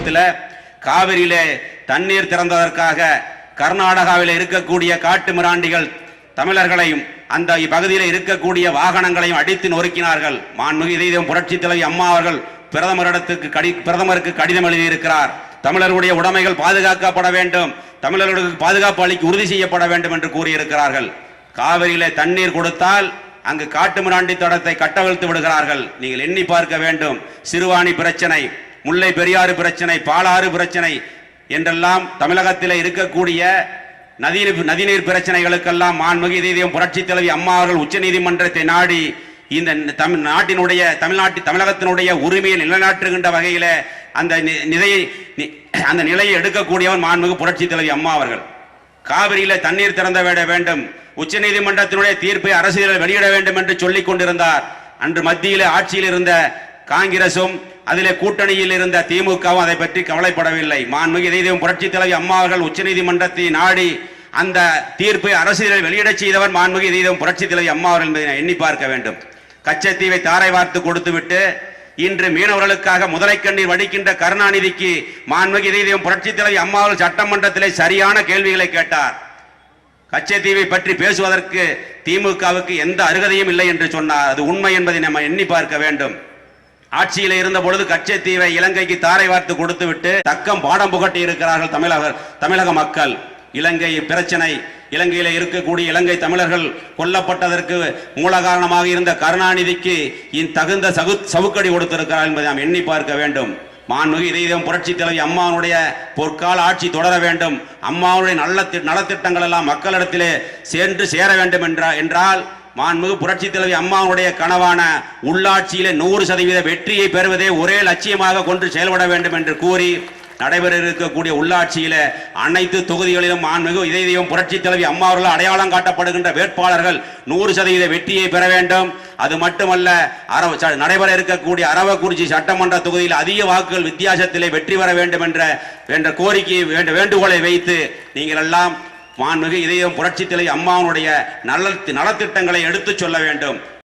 சமீபத்தில் காவிரியிலே தண்ணீர் திறந்ததற்காக கர்நாடகாவில் இருக்கக்கூடிய காட்டு மிராண்டிகள் தமிழர்களையும் அந்த பகுதியில் இருக்கக்கூடிய வாகனங்களையும் அடித்து நொறுக்கினார்கள். மாண்புமிகு இதய புரட்சி தலைவி அம்மா அவர்கள் பிரதமருக்கு கடிதம் எழுதியிருக்கிறார். தமிழர்களுடைய உடைமைகள் பாதுகாக்கப்பட வேண்டும், தமிழர்களுக்கு பாதுகாப்பு அளிக்க உறுதி செய்யப்பட வேண்டும் என்று கூறியிருக்கிறார்கள். காவிரியிலே தண்ணீர் கொடுத்தால் அங்கு காட்டு மிராண்டி தடத்தை கட்டவிழ்த்து விடுகிறார்கள். நீங்கள் எண்ணி பார்க்க வேண்டும். சிறுவாணி பிரச்சனை, முல்லை பெரியாறு பிரச்சனை, பாலாறு பிரச்சனை என்றெல்லாம் தமிழகத்தில் இருக்கக்கூடிய நதிநீர் பிரச்சனைகளுக்கெல்லாம் மாண்புமிகு இதயம் புரட்சி தலைவி அம்மா அவர்கள் உச்ச நீதிமன்றத்தை நாடி இந்த தமிழகத்தினுடைய உரிமையை நிலைநாட்டுகின்ற வகையில் அந்த நிலையை எடுக்கக்கூடியவர் மாண்புமிகு புரட்சி தலைவி அம்மா அவர்கள். காவிரியில தண்ணீர் திறந்து விட வேண்டும், உச்ச நீதிமன்றத்தினுடைய தீர்ப்பை அரசியலில் வெளியிட வேண்டும் என்று சொல்லிக் கொண்டிருந்தார். அன்று மத்தியில் ஆட்சியில் இருந்த காங்கிரசும் அதிலே கூட்டணியில் இருந்த திமுகவும் அதை பற்றி கவலைப்படவில்லை. மாண்புமிகு இதயம் புரட்சி தலைவி அம்மா அவர்கள் உச்ச நீதிமன்றத்தை நாடி அந்த தீர்ப்பை அரசியலில் வெளியிட செய்தவர் மாண்புமிகு இதயம் புரட்சி தலைவி அம்மா அவர்கள் என்பதை எண்ணி பார்க்க வேண்டும். கச்சத்தீவை தாரை வார்த்து கொடுத்துவிட்டு இன்று மீனவர்களுக்காக முதலை கண்ணீர் வடிக்கின்ற கருணாநிதிக்கு மாண்புமிகு இதயம் புரட்சி தலைவி அம்மா அவர்கள் சட்டமன்றத்திலே சரியான கேள்விகளை கேட்டார். கச்சத்தீவை பற்றி பேசுவதற்கு திமுகவுக்கு எந்த அருகதையும் இல்லை என்று சொன்னார். அது உண்மை என்பதை நம்ம எண்ணி பார்க்க வேண்டும். ஆட்சியில் இருந்த பொழுது கச்சத்தீவை இலங்கைக்கு தாரை வார்த்து கொடுத்துவிட்டு தக்கம் பாடம் புகட்டி இருக்கிறார்கள் தமிழக மக்கள். இலங்கை பிரச்சனை, இலங்கையில் இருக்கக்கூடிய இலங்கை தமிழர்கள் கொல்லப்பட்டதற்கு மூல காரணமாக இருந்த கருணாநிதிக்கு தகுந்த சவுக்கடி கொடுத்திருக்கிறார் என்பதை நாம் எண்ணி பார்க்க வேண்டும். மாண்புமிகு இதயம் புரட்சி தலைவி அம்மாவுடைய பொற்கால ஆட்சி தொடர வேண்டும். அம்மாவுடைய நலத்திட்டங்கள் எல்லாம் மக்களிடத்திலே சென்று சேர வேண்டும் என்றால் மாண்புமிகு புரட்சி தலைவி அம்மாவுடைய கனவான உள்ளாட்சியிலே 100% வெற்றியை பெறுவதே ஒரே லட்சியமாக கொண்டு செயல்பட வேண்டும் என்று கூறி நடைபெற இருக்கக்கூடிய உள்ளாட்சியில அனைத்து தொகுதிகளிலும் மாண்புமிகு இதயம் புரட்சி தலைவி அம்மா அவர்கள் அடையாளம் காட்டப்படுகின்ற வேட்பாளர்கள் 100% வெற்றியை பெற வேண்டும். அது மட்டுமல்ல, நடைபெற இருக்கக்கூடிய அரவக்குறிச்சி சட்டமன்ற தொகுதியில் அதிக வாக்குகள் வித்தியாசத்திலே வெற்றி பெற வேண்டும் என்ற கோரிக்கை வேண்டுகோளை வைத்து நீங்கள் எல்லாம் மாண்புமிகு இதயம் புரட்சி தலைவி அம்மாவுடைய நலத்திட்டங்களை எடுத்துச் சொல்ல வேண்டும்.